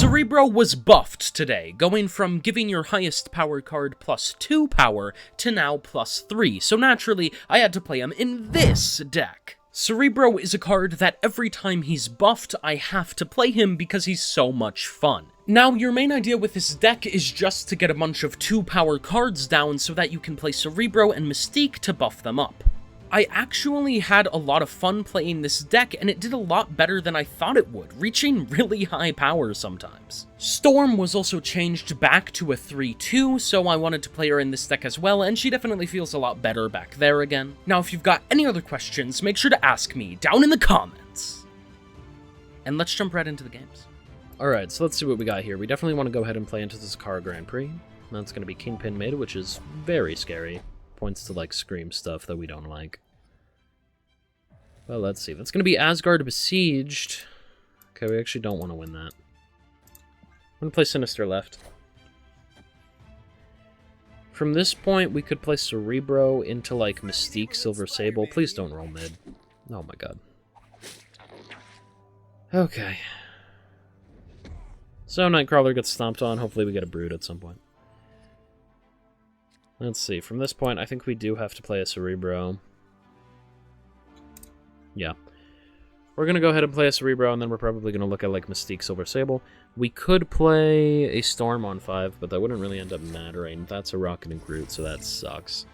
Cerebro was buffed today, going from giving your highest power card +2 power to now +3, so naturally I had to play him in this deck. Cerebro is a card that every time he's buffed, I have to play him because he's so much fun. Now, your main idea with this deck is just to get a bunch of 2 power cards down so that you can play Cerebro and Mystique to buff them up. I actually had a lot of fun playing this deck, and it did a lot better than I thought it would, reaching really high power sometimes. Storm was also changed back to a 3-2, so I wanted to play her in this deck as well, and she definitely feels a lot better back there again. Now, if you've got any other questions, make sure to ask me down in the comments. And let's jump right into the games. Alright, so let's see what we got here. We definitely want to go ahead and play into the Zakara Grand Prix. That's going to be Kingpin mid, which is very scary. Points to, like, Scream stuff that we don't like. Well, let's see. That's going to be Asgard Besieged. Okay, we actually don't want to win that. I'm going to play Sinister left. From this point, we could play Cerebro into, like, Mystique, Silver Sable. Please don't roll mid. Oh my god. Okay. So, Nightcrawler gets stomped on. Hopefully we get a Brood at some point. Let's see. From this point, I think we do have to play a Cerebro. Yeah. We're going to go ahead and play a Cerebro, and then we're probably going to look at, like, Mystique, Silver Sable. We could play a Storm on 5, but that wouldn't really end up mattering. That's a Rocket and Groot, so that sucks.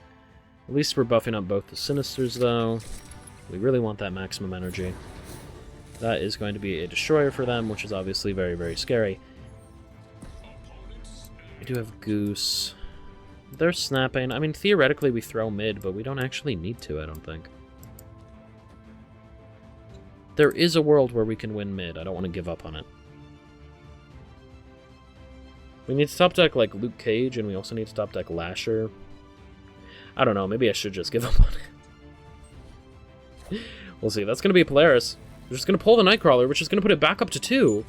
At least we're buffing up both the Sinisters, though. We really want that maximum energy. That is going to be a Destroyer for them, which is obviously very, very scary. We do have Goose. They're snapping. I mean, theoretically we throw mid, but we don't actually need to, I don't think. There is a world where we can win mid. I don't want to give up on it. We need to top deck, like, Luke Cage, and we also need to top deck Lasher. I don't know. Maybe I should just give up on it. We'll see. That's going to be a Polaris. We're just going to pull the Nightcrawler, which is going to put it back up to 2.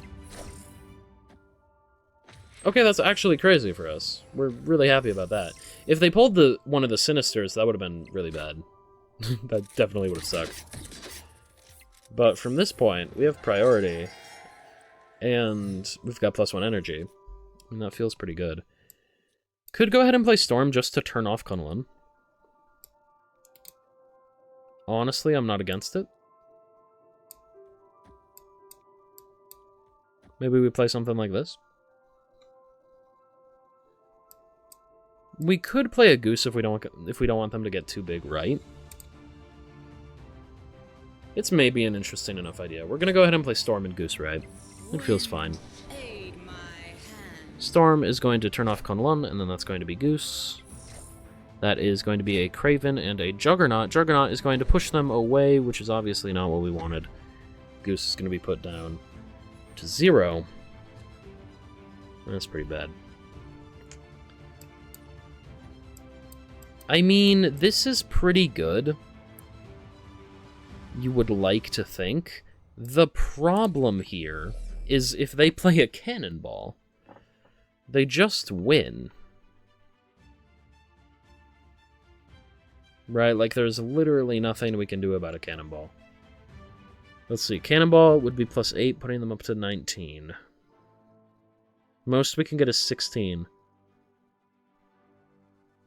Okay, that's actually crazy for us. We're really happy about that. If they pulled one of the Sinisters, that would have been really bad. That definitely would have sucked. But from this point, we have priority. And we've got +1 energy. And that feels pretty good. Could go ahead and play Storm just to turn off Kunlun. Honestly, I'm not against it. Maybe we play something like this. We could play a Goose if we don't want them to get too big, right? It's maybe an interesting enough idea. We're gonna go ahead and play Storm and Goose, right? It feels fine. Storm is going to turn off Kunlun, and then that's going to be Goose. That is going to be a Craven and a Juggernaut. Juggernaut is going to push them away, which is obviously not what we wanted. Goose is going to be put down to 0. That's pretty bad. I mean, this is pretty good. You would like to think. The problem here is if they play a Cannonball, they just win. Right? Like, there's literally nothing we can do about a Cannonball. Let's see. Cannonball would be +8, putting them up to 19. Most we can get is 16.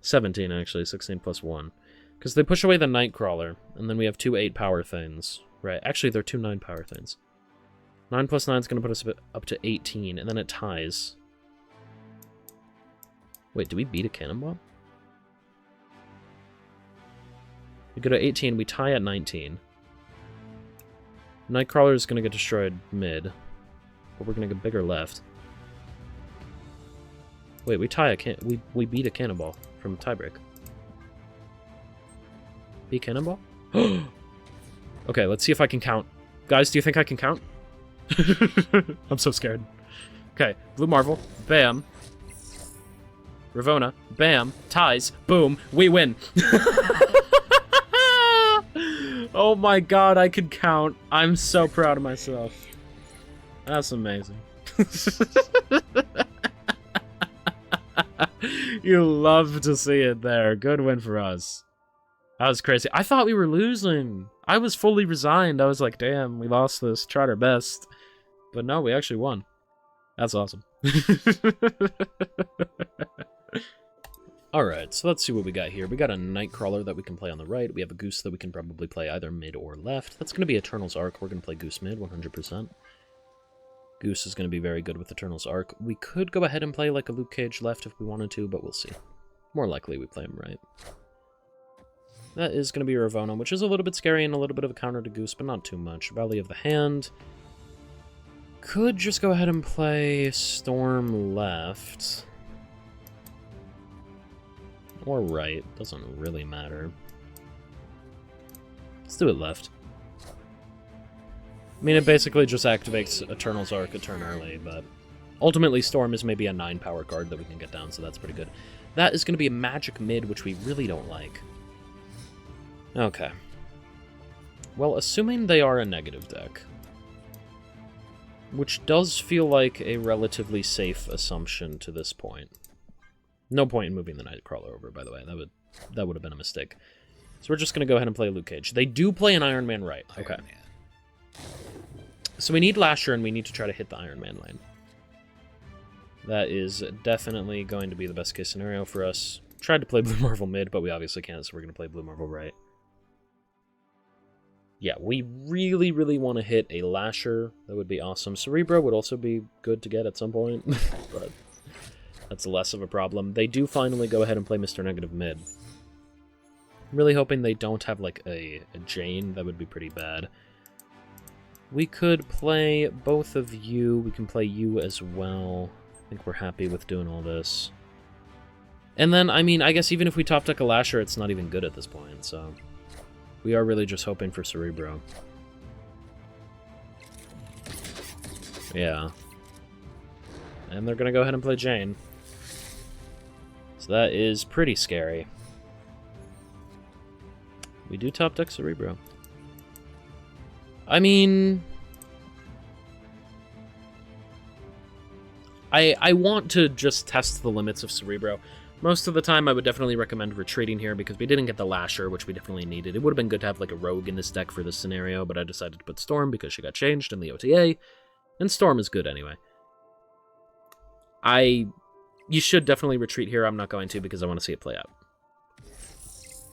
17, actually. 16 + 1. Because they push away the Nightcrawler, and then we have 2 8-power things. Right. Actually, they're 2 9-power things. 9 + 9 is going to put us up to 18, and then it ties. Wait, do we beat a Cannonball? We go to 18, we tie at 19. Nightcrawler is going to get destroyed mid, but we're going to get bigger left. Wait, we tie we beat a Cannonball from tiebreak. Beat Cannonball? Okay, let's see if I can count. Guys, do you think I can count? I'm so scared. Okay, Blue Marvel, bam. Ravonna, bam. Ties, boom, we win. Oh my god, I could count. I'm so proud of myself. That's amazing. You love to see it there. Good win for us. That was crazy. I thought we were losing. I was fully resigned. I was like, damn, we lost this. Tried our best. But no, we actually won. That's awesome. Alright, so let's see what we got here. We got a Nightcrawler that we can play on the right. We have a Goose that we can probably play either mid or left. That's going to be Eternal's Arc. We're going to play Goose mid, 100%. Goose is going to be very good with Eternal's Arc. We could go ahead and play like a Luke Cage left if we wanted to, but we'll see. More likely we play him right. That is going to be Ravona, which is a little bit scary and a little bit of a counter to Goose, but not too much. Valley of the Hand. Could just go ahead and play Storm left. Or right. Doesn't really matter. Let's do it left. I mean, it basically just activates Eternal's Arc a turn early, but ultimately Storm is maybe a 9 power card that we can get down, so that's pretty good. That is going to be a Magic mid, which we really don't like. Okay. Well, assuming they are a negative deck, which does feel like a relatively safe assumption to this point. No point in moving the Nightcrawler over, by the way. That would have been a mistake. So we're just going to go ahead and play Luke Cage. They do play an Iron Man right. Okay. So we need Lasher, and we need to try to hit the Iron Man lane. That is definitely going to be the best case scenario for us. Tried to play Blue Marvel mid, but we obviously can't, so we're going to play Blue Marvel right. Yeah, we really, really want to hit a Lasher. That would be awesome. Cerebro would also be good to get at some point, but that's less of a problem. They do finally go ahead and play Mr. Negative mid. I'm really hoping they don't have, like, a Jane. That would be pretty bad. We could play both of you. We can play you as well. I think we're happy with doing all this. And then, I mean, I guess even if we top deck a Lasher, it's not even good at this point, so we are really just hoping for Cerebro. Yeah. And they're gonna go ahead and play Jane. So that is pretty scary. We do top deck Cerebro. I mean, I want to just test the limits of Cerebro. Most of the time, I would definitely recommend retreating here because we didn't get the Lasher, which we definitely needed. It would have been good to have like a Rogue in this deck for this scenario, but I decided to put Storm because she got changed in the OTA, and Storm is good anyway. You should definitely retreat here. I'm not going to because I want to see it play out.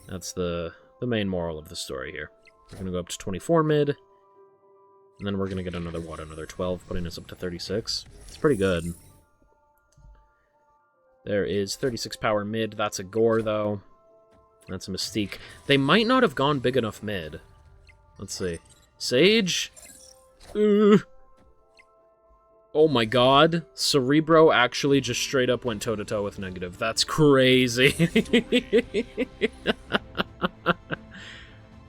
That's the main moral of the story here. We're going to go up to 24 mid. And then we're going to get another, what, another 12, putting us up to 36. It's pretty good. There is 36 power mid. That's a Gore, though. That's a Mystique. They might not have gone big enough mid. Let's see. Sage? Oh my god. Cerebro actually just straight up went toe-to-toe with negative. That's crazy.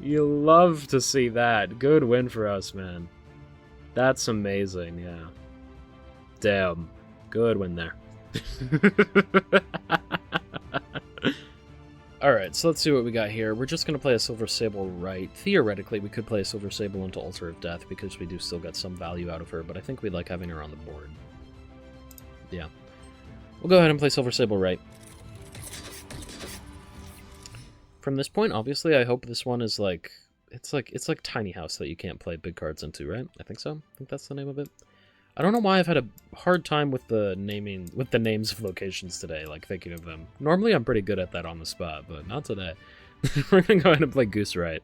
You love to see that. Good win for us, man. That's amazing, yeah. Damn. Good win there. Alright, so let's see what we got here. We're just going to play a Silver Sable right. Theoretically, we could play a Silver Sable into Altar of Death because we do still get some value out of her, but I think we like having her on the board. Yeah. We'll go ahead and play Silver Sable right. From this point, obviously, I hope this one is like... It's like Tiny House that you can't play big cards into, right? I think so. I think that's the name of it. I don't know why I've had a hard time with the names of locations today, like thinking of them. Normally I'm pretty good at that on the spot, but not today. We're gonna go ahead and play Goose right.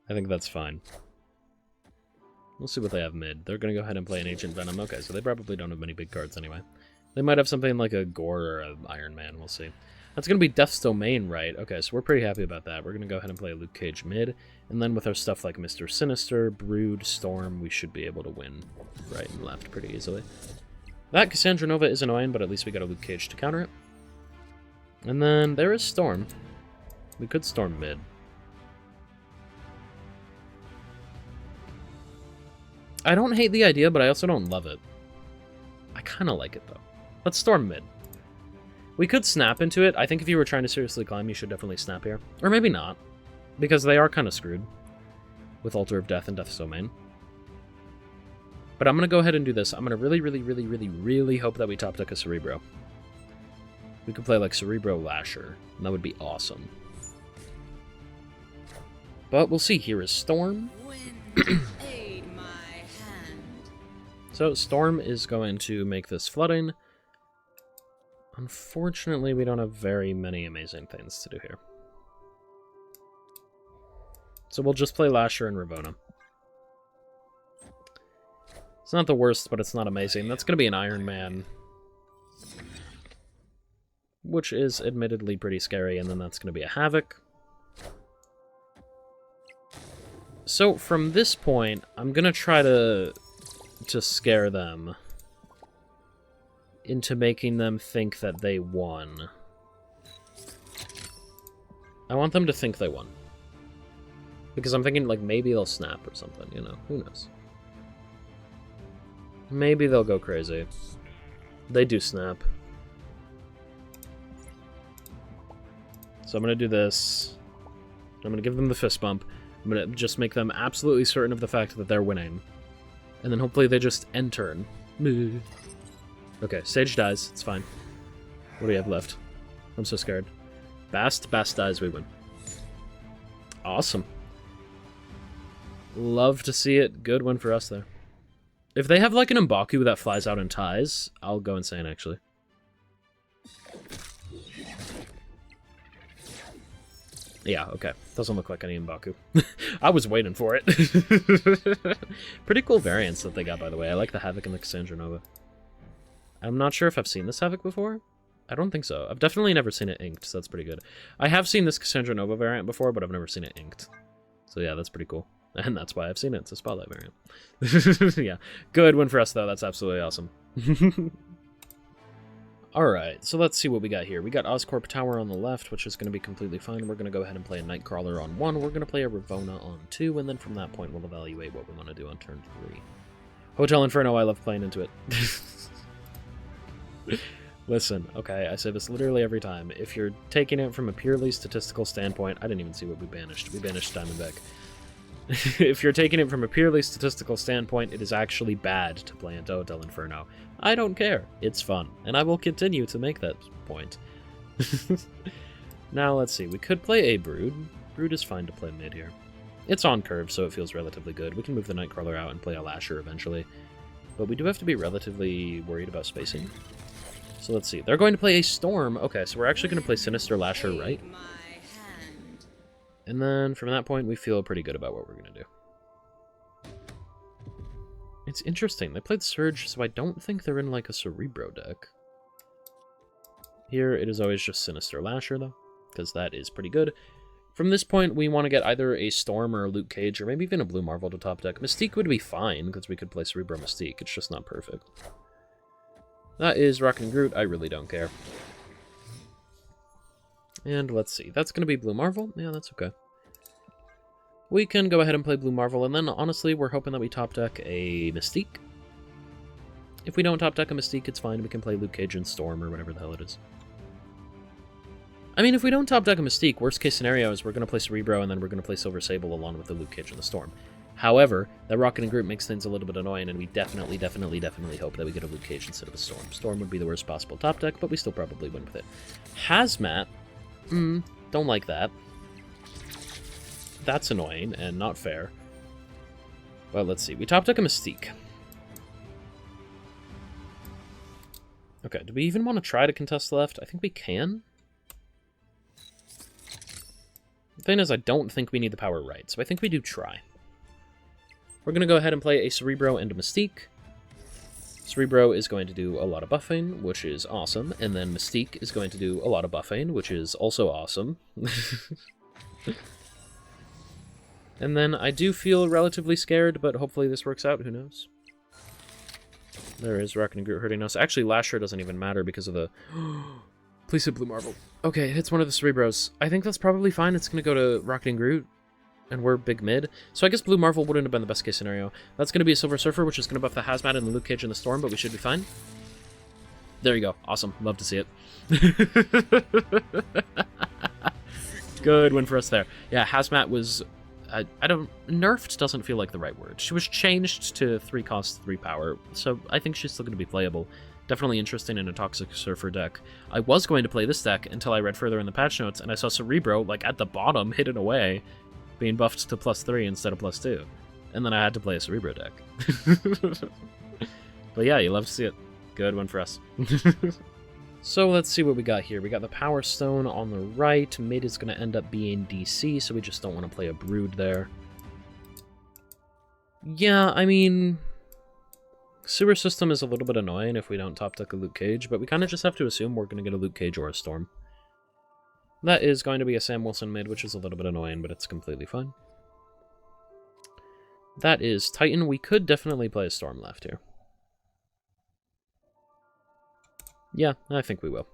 I think that's fine. We'll see what they have mid. They're gonna go ahead and play an Ancient Venom. Okay, so they probably don't have many big cards anyway. They might have something like a Gore or an Iron Man, we'll see. That's going to be Death's Domain, right? Okay, so we're pretty happy about that. We're going to go ahead and play Luke Cage mid, and then with our stuff like Mr. Sinister, Brood, Storm, we should be able to win right and left pretty easily. That Cassandra Nova is annoying, but at least we got a Luke Cage to counter it. And then there is Storm. We could Storm mid. I don't hate the idea, but I also don't love it. I kind of like it, though. Let's Storm mid. We could snap into it. I think if you were trying to seriously climb, you should definitely snap here. Or maybe not, because they are kind of screwed with Altar of Death and Death's Domain. But I'm going to go ahead and do this. I'm going to really hope that we top deck a Cerebro. We could play like Cerebro Lasher, and that would be awesome. But we'll see. Here is Storm. So Storm is going to make this flooding. Unfortunately, we don't have very many amazing things to do here. So we'll just play Lasher and Ravona. It's not the worst, but it's not amazing. That's going to be an Iron Man, which is admittedly pretty scary, and then that's going to be a Havoc. So from this point, I'm going to try to scare them into making them think that they won. I want them to think they won. Because I'm thinking, like, maybe they'll snap or something, you know? Who knows? Maybe they'll go crazy. They do snap. So I'm going to do this. I'm going to give them the fist bump. I'm going to just make them absolutely certain of the fact that they're winning. And then hopefully they just end turn. Okay, Sage dies. It's fine. What do we have left? I'm so scared. Bast dies, we win. Awesome. Love to see it. Good win for us there. If they have like an M'Baku that flies out and ties, I'll go insane actually. Yeah, okay. Doesn't look like any M'Baku. I was waiting for it. Pretty cool variants that they got, by the way. I like the Havoc and the Cassandra Nova. I'm not sure if I've seen this Havoc before. I don't think so. I've definitely never seen it inked, so that's pretty good. I have seen this Cassandra Nova variant before, but I've never seen it inked. So yeah, that's pretty cool. And that's why I've seen it. It's a Spotlight variant. Yeah. Good win for us, though. That's absolutely awesome. Alright, so let's see what we got here. We got Oscorp Tower on the left, which is going to be completely fine. We're going to go ahead and play a Nightcrawler on 1. We're going to play a Ravona on 2, and then from that point we'll evaluate what we want to do on turn 3. Hotel Inferno, I love playing into it. Listen, okay, I say this literally every time. If you're taking it from a purely statistical standpoint, I didn't even see what we banished. We banished Diamondback. If you're taking it from a purely statistical standpoint, it is actually bad to play into Hotel Inferno. I don't care. It's fun, and I will continue to make that point. Now, let's see. We could play a Brood. Brood is fine to play mid here. It's on curve, so it feels relatively good. We can move the Nightcrawler out and play a Lasher eventually. But we do have to be relatively worried about spacing. So let's see. They're going to play a Storm. Okay, so we're actually going to play Sinister Lasher, right? And then from that point, we feel pretty good about what we're going to do. It's interesting. They played Surge, so I don't think they're in, like, a Cerebro deck. Here, it is always just Sinister Lasher, though, because that is pretty good. From this point, we want to get either a Storm or a Luke Cage, or maybe even a Blue Marvel to top deck. Mystique would be fine, because we could play Cerebro Mystique. It's just not perfect. That is Rocket and Groot. I really don't care. And let's see. That's going to be Blue Marvel. Yeah, that's okay. We can go ahead and play Blue Marvel, and then, honestly, we're hoping that we top deck a Mystique. If we don't top deck a Mystique, it's fine. We can play Luke Cage and Storm, or whatever the hell it is. I mean, if we don't top deck a Mystique, worst case scenario is we're going to play Cerebro, and then we're going to play Silver Sable along with the Luke Cage and the Storm. However, that Rocket and Groot makes things a little bit annoying, and we definitely hope that we get a Luke Cage instead of a Storm. Storm would be the worst possible top deck, but we still probably win with it. Hazmat. Don't like that. That's annoying and not fair. Well, let's see. We top deck a Mystique. Okay, do we even want to try to contest left? I think we can. The thing is, I don't think we need the power right, so I think we do try. We're going to go ahead and play a Cerebro and a Mystique. Cerebro is going to do a lot of buffing, which is awesome, and then Mystique is going to do a lot of buffing, which is also awesome. And then I do feel relatively scared, but hopefully this works out, who knows? There is Rocket and Groot hurting us. Actually, Lasher doesn't even matter because of the... Please hit Blue Marvel. Okay, it hits one of the Cerebros. I think that's probably fine. It's going to go to Rocket and Groot, and we're big mid. So I guess Blue Marvel wouldn't have been the best case scenario. That's going to be a Silver Surfer, which is going to buff the Hazmat and the Luke Cage and the Storm, but we should be fine. There you go. Awesome. Love to see it. Good win for us there. Yeah, Hazmat was... I don't... Nerfed doesn't feel like the right word. She was changed to 3 cost, 3 power, so I think she's still going to be playable. Definitely interesting in a Toxic Surfer deck. I was going to play this deck until I read further in the patch notes, and I saw Cerebro, like, at the bottom, hidden away, being buffed to +3 instead of +2. And then I had to play a Cerebro deck. But yeah, you love to see it. Good one for us. So let's see what we got here. We got the Power Stone on the right. Mid is going to end up being DC, so we just don't want to play a Brood there. Yeah, I mean, Sewer System is a little bit annoying if we don't top deck a Luke Cage, but we kind of just have to assume we're going to get a Luke Cage or a Storm. That is going to be a Sam Wilson mid, which is a little bit annoying, but it's completely fine. That is Titan. We could definitely play a Storm left here. Yeah, I think we will.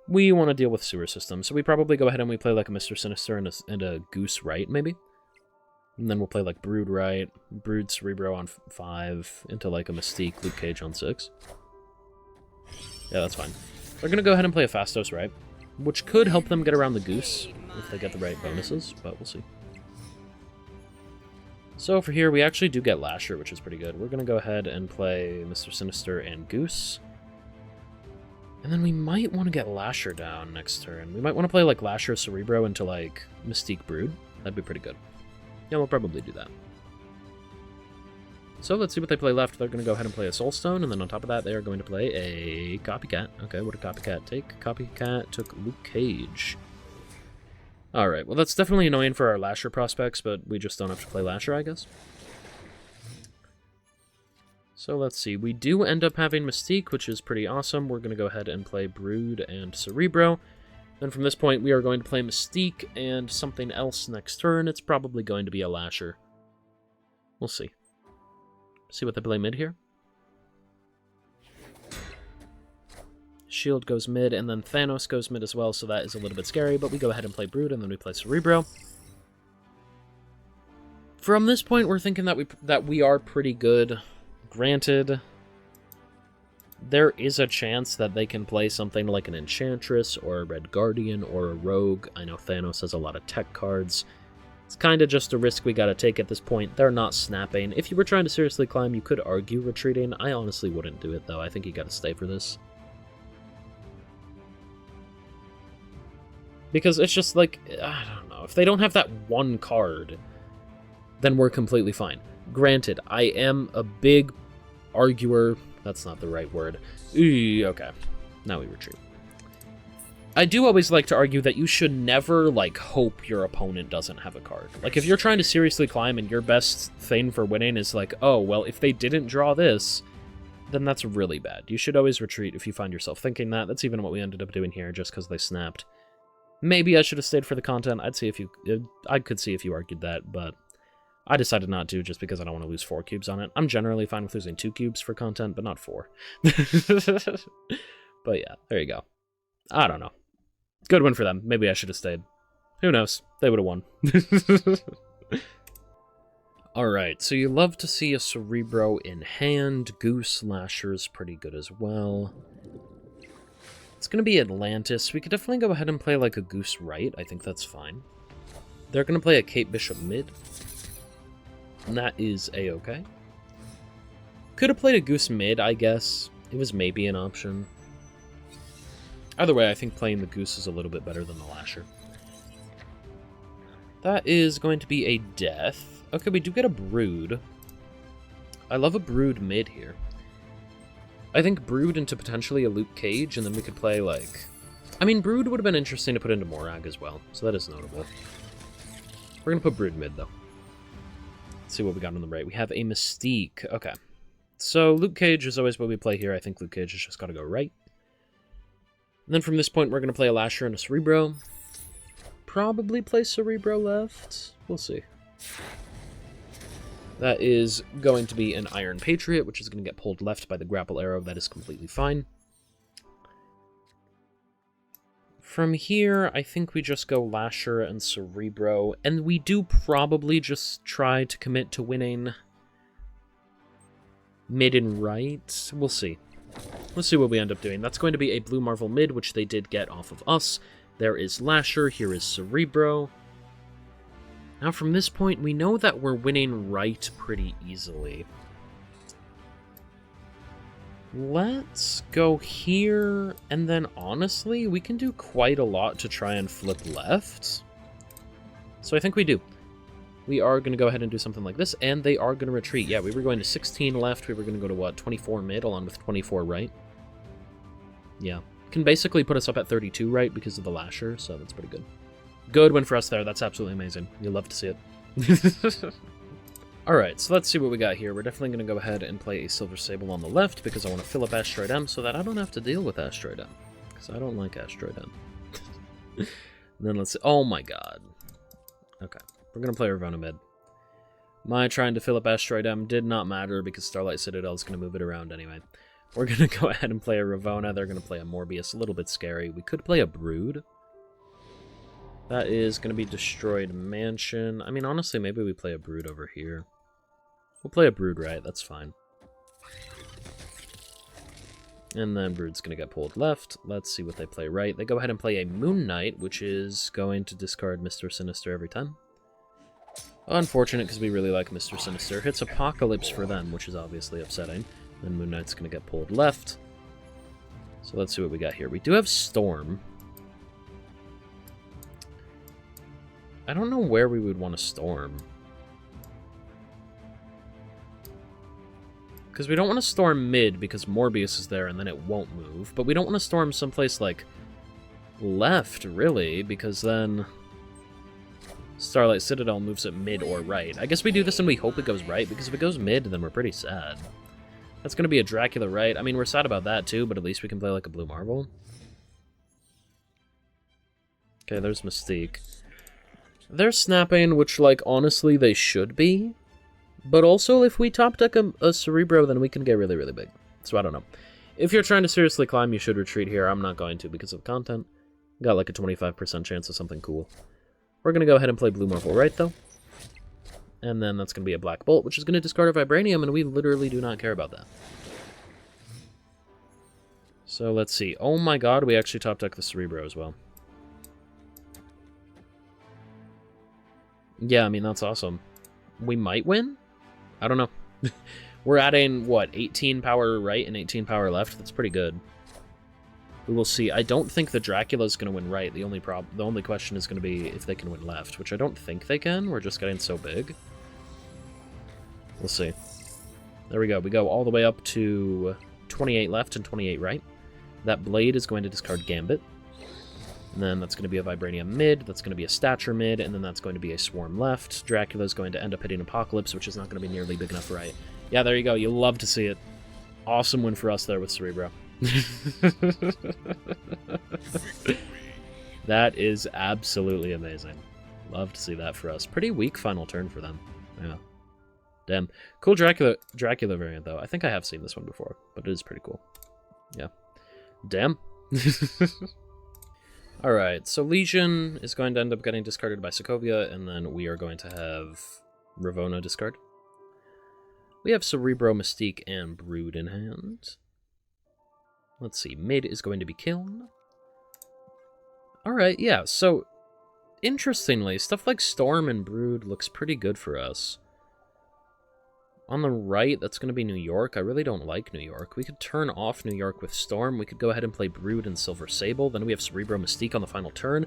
We want to deal with Sewer System, so we probably go ahead and we play like a Mr. Sinister and a Goose right, maybe? And then we'll play like Brood right, Brood Cerebro on 5, into like a Mystique Luke Cage on 6. Yeah, that's fine. We're going to go ahead and play a Fastos right, which could help them get around the Goose if they get the right bonuses, but we'll see. So for here, we actually do get Lasher, which is pretty good. We're going to go ahead and play Mr. Sinister and Goose. And then we might want to get Lasher down next turn. We might want to play like Lasher Cerebro into like Mystique Brood. That'd be pretty good. Yeah, we'll probably do that. So let's see what they play left. They're going to go ahead and play a Soulstone, and then on top of that, they are going to play a Copycat. Okay, what did Copycat take? Copycat took Luke Cage. Alright, well that's definitely annoying for our Lasher prospects, but we just don't have to play Lasher, I guess. So let's see, we do end up having Mystique, which is pretty awesome. We're going to go ahead and play Brood and Cerebro. Then from this point, we are going to play Mystique and something else next turn. It's probably going to be a Lasher. We'll see. See what they play mid here. Shield goes mid, and then Thanos goes mid as well, so that is a little bit scary, but we go ahead and play Brood, and then we play Cerebro. From this point, we're thinking that we are pretty good. Granted, there is a chance that they can play something like an Enchantress, or a Red Guardian, or a Rogue. I know Thanos has a lot of tech cards. It's kind of just a risk we gotta take at this point. They're not snapping. If you were trying to seriously climb, you could argue retreating. I honestly wouldn't do it, though. I think you gotta stay for this. Because it's just like, I don't know, if they don't have that one card, then we're completely fine. Granted, I am a big arguer. That's not the right word. Okay, now we retreat. I do always like to argue that you should never, like, hope your opponent doesn't have a card. Like, if you're trying to seriously climb and your best thing for winning is like, oh, well, if they didn't draw this, then that's really bad. You should always retreat if you find yourself thinking that. That's even what we ended up doing here, just because they snapped. Maybe I should have stayed for the content. I could see if you argued that, but I decided not to, just because I don't want to lose 4 cubes on it. I'm generally fine with losing 2 cubes for content, but not 4. But yeah, there you go. I don't know. Good win for them. Maybe I should have stayed. Who knows? They would have won. Alright, so you love to see a Cerebro in hand. Goose Lasher's pretty good as well. It's going to be Atlantis. We could definitely go ahead and play like a Goose right. I think that's fine. They're going to play a Kate Bishop mid. And that is a-okay. Could have played a Goose mid, I guess. It was maybe an option. Either way, I think playing the Goose is a little bit better than the Lasher. That is going to be a death. Okay, we do get a Brood. I love a Brood mid here. I think Brood into potentially a Luke Cage, and then we could play, like... I mean, Brood would have been interesting to put into Morag as well, so that is notable. We're going to put Brood mid, though. Let's see what we got on the right. We have a Mystique. Okay. So, Luke Cage is always what we play here. I think Luke Cage has just got to go right. And then from this point, we're going to play a Lasher and a Cerebro. Probably play Cerebro left. We'll see. That is going to be an Iron Patriot, which is going to get pulled left by the grapple arrow. That is completely fine. From here, I think we just go Lasher and Cerebro, and we do probably just try to commit to winning mid and right. We'll see. Let's see what we end up doing. That's going to be a Blue Marvel mid, which they did get off of us. There is Lasher, here is Cerebro. Now from this point, we know that we're winning right pretty easily. Let's go here, and then honestly, we can do quite a lot to try and flip left. So I think we do. we are going to go ahead and do something like this, and they are going to retreat. Yeah, we were going to 16 left. We were going to go to, what, 24 mid, along with 24 right. Yeah. Can basically put us up at 32 right because of the Lasher, so that's pretty good. Good win for us there. That's absolutely amazing. You'll love to see it. Alright, so let's see what we got here. We're definitely going to go ahead and play a Silver Sable on the left because I want to fill up Asteroid M so that I don't have to deal with Asteroid M. Because I don't like Asteroid M. And then let's see. Oh my god. Okay. We're going to play Ravonna mid. My trying to fill up Asteroid M did not matter because Starlight Citadel is going to move it around anyway. We're going to go ahead and play a Ravonna. They're going to play a Morbius. A little bit scary. We could play a Brood. That is going to be Destroyed Mansion. I mean, honestly, maybe we play a Brood over here. We'll play a Brood right. That's fine. And then Brood's going to get pulled left. Let's see what they play right. They go ahead and play a Moon Knight, which is going to discard Mr. Sinister every time. Unfortunate, because we really like Mr. Sinister. Hits Apocalypse for them, which is obviously upsetting. Then Moon Knight's going to get pulled left. So let's see what we got here. We do have Storm. I don't know where we would want to Storm. Because we don't want to storm mid because Morbius is there and then it won't move. But we don't want to storm someplace like left, really, because then Starlight Citadel moves it mid or right. I guess we do this and we hope it goes right, because if it goes mid, then we're pretty sad. That's going to be a Dracula right. I mean, we're sad about that too, but at least we can play like a Blue Marvel. Okay, there's Mystique. They're snapping, which, like, honestly, they should be. But also, if we top deck a Cerebro, then we can get really, really big. So I don't know. If you're trying to seriously climb, you should retreat here. I'm not going to because of content. Got like a 25% chance of something cool. We're going to go ahead and play Blue Marvel right, though. And then that's going to be a Black Bolt, which is going to discard our Vibranium, and we literally do not care about that. So let's see. Oh my god, we actually top deck the Cerebro as well. Yeah, I mean, that's awesome. We might win? I don't know. We're adding, what, 18 power right and 18 power left? That's pretty good. We will see. I don't think the Dracula's going to win right. The only question is going to be if they can win left, which I don't think they can. We're just getting so big. We'll see. There we go. We go all the way up to 28 left and 28 right. That Blade is going to discard Gambit. And then that's going to be a Vibranium mid, that's going to be a Stature mid, and then that's going to be a Swarm left. Dracula's going to end up hitting Apocalypse, which is not going to be nearly big enough right. Yeah, there you go. You'll love to see it. Awesome win for us there with Cerebro. That is absolutely amazing. Love to see that for us. Pretty weak final turn for them. Yeah. Damn. Cool Dracula variant, though. I think I have seen this one before, but it is pretty cool. Yeah. Damn. Alright, so Legion is going to end up getting discarded by Sokovia, and then we are going to have Ravonna discard. We have Cerebro, Mystique, and Brood in hand. Let's see, mid is going to be Kiln. Alright, yeah, so interestingly, stuff like Storm and Brood looks pretty good for us. On the right, that's going to be New York. I really don't like New York. We could turn off New York with Storm. We could go ahead and play Brood and Silver Sable. Then we have Cerebro Mystique on the final turn.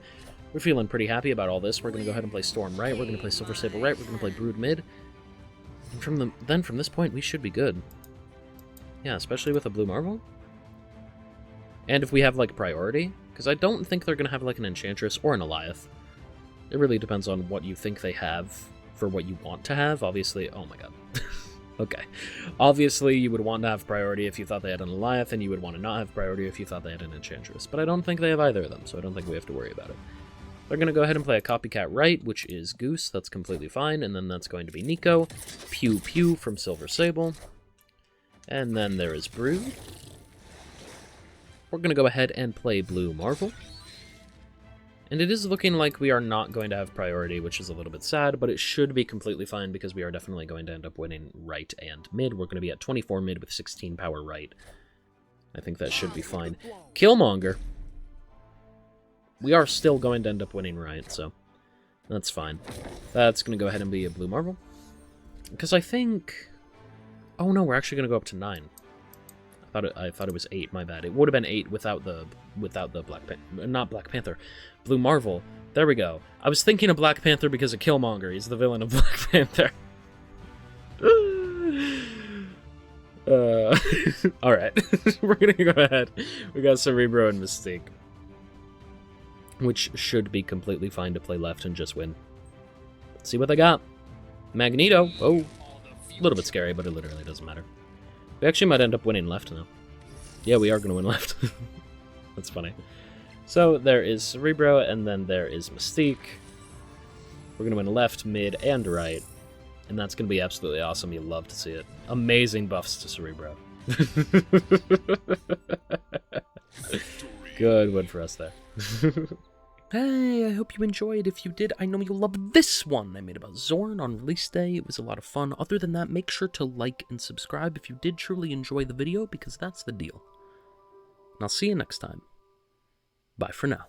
We're feeling pretty happy about all this. We're going to go ahead and play Storm right. We're going to play Silver Sable right. We're going to play Brood mid. And from this point, we should be good. Yeah, especially with a Blue Marvel. And if we have, like, priority. Because I don't think they're going to have, like, an Enchantress or an Alioth. It really depends on what you think they have for what you want to have. Obviously, oh my god. Okay. Obviously, you would want to have priority if you thought they had an Alioth, and you would want to not have priority if you thought they had an Enchantress. But I don't think they have either of them, so I don't think we have to worry about it. They're going to go ahead and play a Copycat right, which is Goose. That's completely fine. And then that's going to be Nico. Pew Pew from Silver Sable. And then there is Brood. We're going to go ahead and play Blue Marvel. And it is looking like we are not going to have priority, which is a little bit sad, but it should be completely fine because we are definitely going to end up winning right and mid. We're going to be at 24 mid with 16 power right. I think that should be fine. Killmonger. We are still going to end up winning right, so that's fine. That's going to go ahead and be a Blue Marvel. Because I think... Oh no, we're actually going to go up to 9. I thought it was 8. My bad. It would have been 8 without the not Black Panther, Blue Marvel. There we go. I was thinking of Black Panther because of Killmonger. He's the villain of Black Panther. All right, we're gonna go ahead. We got Cerebro and Mystique, which should be completely fine to play left and just win. Let's see what they got. Magneto. Oh, a little bit scary, but it literally doesn't matter. We actually might end up winning left now. Yeah, we are gonna win left. That's funny. So there is Cerebro, and then there is Mystique. We're gonna win left, mid, and right. And that's going to be absolutely awesome. You'll love to see it. Amazing buffs to Cerebro. Good win for us there. Hey, I hope you enjoyed. If you did, I know you'll love this one I made about Zorn on release day. It was a lot of fun. Other than that, make sure to like and subscribe if you did truly enjoy the video, because that's the deal. And I'll see you next time. Bye for now.